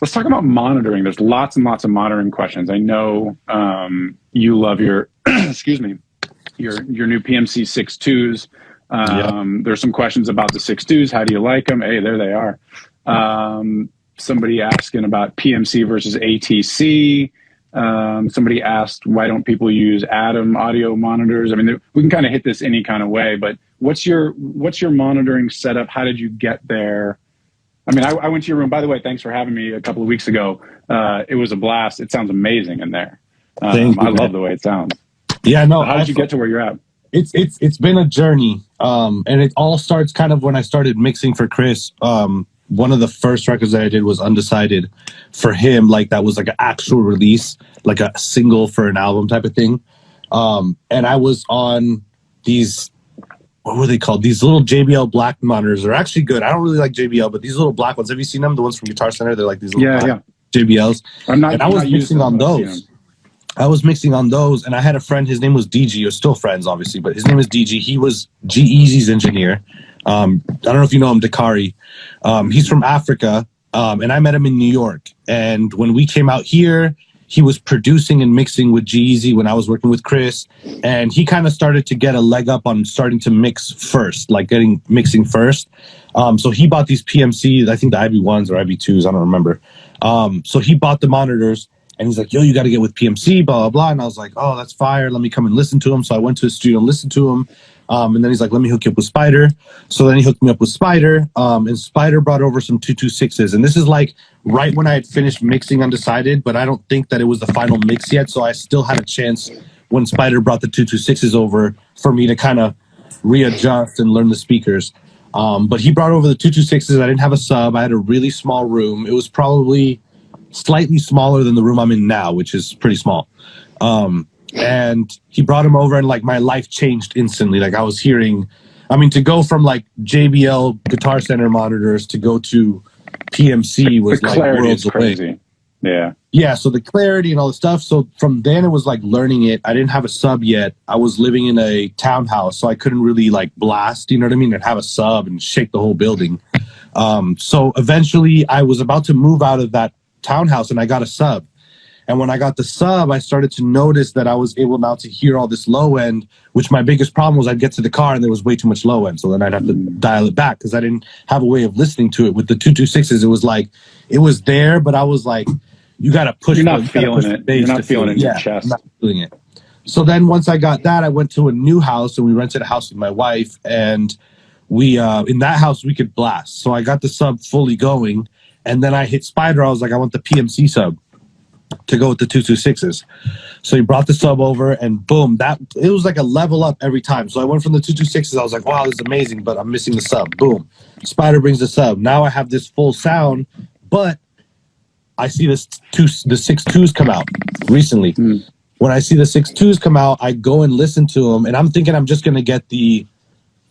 Let's talk about monitoring. There's lots and lots of monitoring questions. I know you love your, excuse me, your new PMC 6.2s. Yep. There's some questions about the 6.2s. How do you like them? Hey, there they are. Somebody asking about PMC versus ATC. Somebody asked, why don't people use Atom audio monitors? I mean, we can kind of hit this any kind of way, but what's your monitoring setup? How did you get there? I mean, I went to your room. By the way, thanks for having me a couple of weeks ago. It was a blast. It sounds amazing in there. Thank you, I love the way it sounds. Yeah, no. How did you get to where you're at? It's been a journey, and it all starts kind of when I started mixing for Chris. One of the first records that I did was Undecided for him. Like that was like an actual release, like a single for an album type of thing. And I was on these, what were they called? These little JBL black monitors. They're actually good. I don't really like JBL, but these little black ones. Have you seen them? The ones from Guitar Center? They're like these little black JBLs. I was mixing on those. I was mixing on those, and I had a friend. His name was DG. We're still friends, obviously, but his name is DG. He was G-Eazy's engineer. I don't know if you know him, Dakari. He's from Africa, and I met him in New York. And when we came out here, he was producing and mixing with G-Eazy when I was working with Chris. And he kind of started to get a leg up on starting to mix first, like mixing first. So he bought these PMCs, I think the IB1s or IB2s, I don't remember. So he bought the monitors. And he's like, yo, you got to get with PMC, blah, blah, blah. And I was like, oh, that's fire. Let me come and listen to him. So I went to his studio and listened to him. And then he's like, let me hook you up with Spider. So then he hooked me up with Spider. And Spider brought over some 226s. And this is like right when I had finished mixing Undecided, but I don't think that it was the final mix yet. So I still had a chance when Spider brought the 226s over for me to kind of readjust and learn the speakers. But he brought over the 226s. I didn't have a sub. I had a really small room. It was probably slightly smaller than the room I'm in now, which is pretty small. And he brought him over and like my life changed instantly. Like I was hearing, I mean, to go from like JBL Guitar Center monitors to go to PMC was like worlds away. Yeah. Yeah. So the clarity and all the stuff. So from then it was like learning it. I didn't have a sub yet. I was living in a townhouse, so I couldn't really like blast, you know what I mean? And have a sub and shake the whole building. So eventually I was about to move out of that townhouse and I got a sub. And when I got the sub, I started to notice that I was able now to hear all this low end, which my biggest problem was I'd get to the car and there was way too much low end. So then I'd have to dial it back because I didn't have a way of listening to it. With the 226s, it was like, it was there, but I was like, you got to push it. You're not feeling it. You're not feeling it in your chest. I'm not feeling it. So then once I got that, I went to a new house and we rented a house with my wife. And we, in that house, we could blast. So I got the sub fully going. And then I hit Spider. I was like, I want the PMC sub to go with the 226s. So he brought the sub over and boom, it was like a level up every time. So I went from the 226s. I was like, wow, this is amazing, but I'm missing the sub. Boom. Spider brings the sub. Now I have this full sound, but I see the 6.2s come out recently. When I see the 6.2s come out, I go and listen to them and I'm thinking I'm just going to get the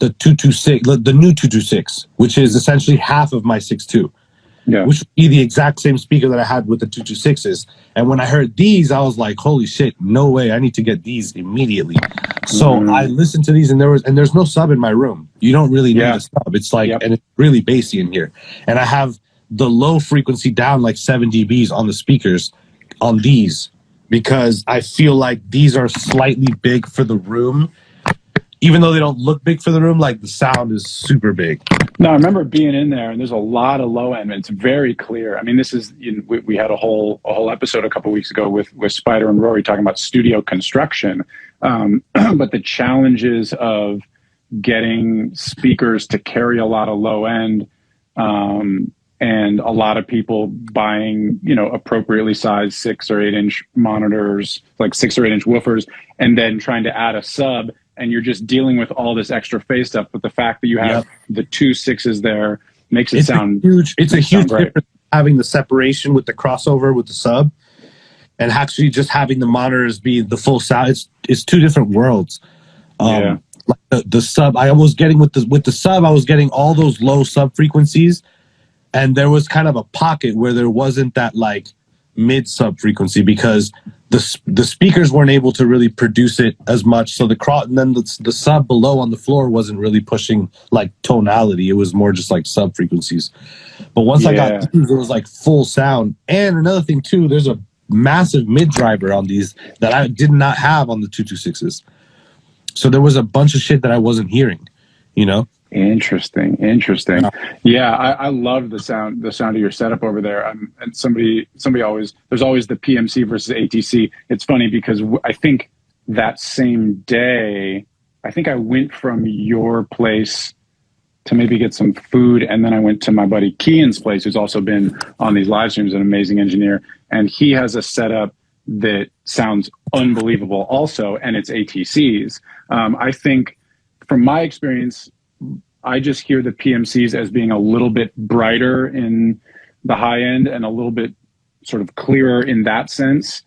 226, the new 226, which is essentially half of my 6.2. Yeah. Which would be the exact same speaker that I had with the 226s. And when I heard these, I was like, holy shit, no way. I need to get these immediately. So I listened to these and there's no sub in my room. You don't really need a sub. It's like, and it's really bassy in here. And I have the low frequency down like 7 dBs on the speakers on these because I feel like these are slightly big for the room. Even though they don't look big for the room, like the sound is super big. No, I remember being in there, and there's a lot of low end, and it's very clear. I mean, this is we had a whole episode a couple of weeks ago with Spider and Rory talking about studio construction, but the challenges of getting speakers to carry a lot of low end, and a lot of people buying appropriately sized 6 or 8 inch monitors, like 6 or 8 inch woofers, and then trying to add a sub. And you're just dealing with all this extra phase stuff. But the fact that you have the 2 6s there makes it sound huge. It's a huge difference having the separation with the crossover with the sub and actually just having the monitors be the full sound. It's 2 different worlds. Like the sub, I was getting with the sub, I was getting all those low sub frequencies. And there was kind of a pocket where there wasn't that like mid sub frequency because the speakers weren't able to really produce it as much. So and then the sub below on the floor wasn't really pushing like tonality. It was more just like sub frequencies. But once I got these, it was like full sound. And another thing too, there's a massive mid driver on these that I did not have on the 226s. So there was a bunch of shit that I wasn't hearing, you know? Interesting. Yeah, I love the sound of your setup over there. And somebody always, there's always the PMC versus ATC. It's funny because I think that same day, I think I went from your place to maybe get some food, and then I went to my buddy Kian's place, who's also been on these live streams, an amazing engineer, and he has a setup that sounds unbelievable also, and it's ATCs. I think from my experience, I just hear the PMCs as being a little bit brighter in the high end and a little bit sort of clearer in that sense.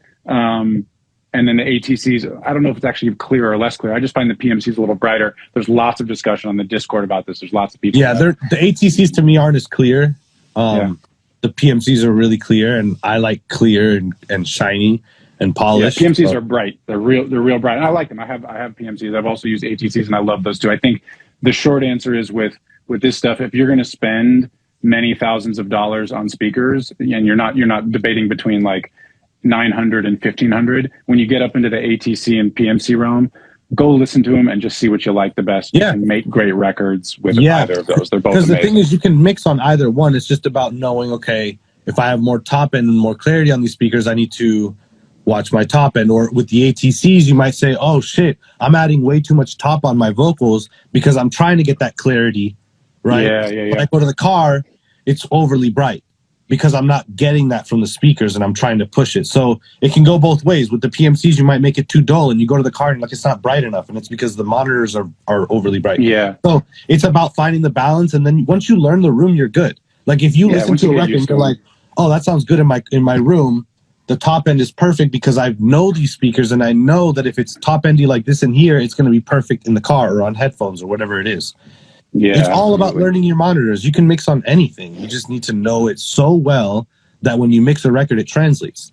And then the ATCs, I don't know if it's actually clearer or less clear. I just find the PMCs a little brighter. There's lots of discussion on the Discord about this. There's lots of people. Yeah, the ATCs to me aren't as clear. The PMCs are really clear, and I like clear and shiny and polished. Yeah, PMCs are bright. They're real bright. And I like them. I have PMCs. I've also used ATCs, and I love those too. I think the short answer is with this stuff, if you're going to spend many thousands of dollars on speakers, and you're not debating between like 900 and 1500, when you get up into the ATC and PMC realm, go listen to them and just see what you like the best. Yeah. And make great records with either of those. They're both amazing. Because the thing is, you can mix on either one. It's just about knowing, okay, if I have more top end and more clarity on these speakers, I need to watch my top end. Or with the ATCs, you might say, oh shit, I'm adding way too much top on my vocals because I'm trying to get that clarity, right? Yeah. When I go to the car, it's overly bright because I'm not getting that from the speakers and I'm trying to push it. So it can go both ways. With the PMCs, you might make it too dull and you go to the car and like it's not bright enough, and it's because the monitors are overly bright. Yeah. So it's about finding the balance, and then once you learn the room, you're good. Like if you listen to a record and you're like, oh, that sounds good in my room, the top end is perfect because I know these speakers and I know that if it's top endy like this in here, it's going to be perfect in the car or on headphones or whatever it is. Yeah, it's all about learning your monitors. You can mix on anything. You just need to know it so well that when you mix a record, it translates.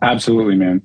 Absolutely, man.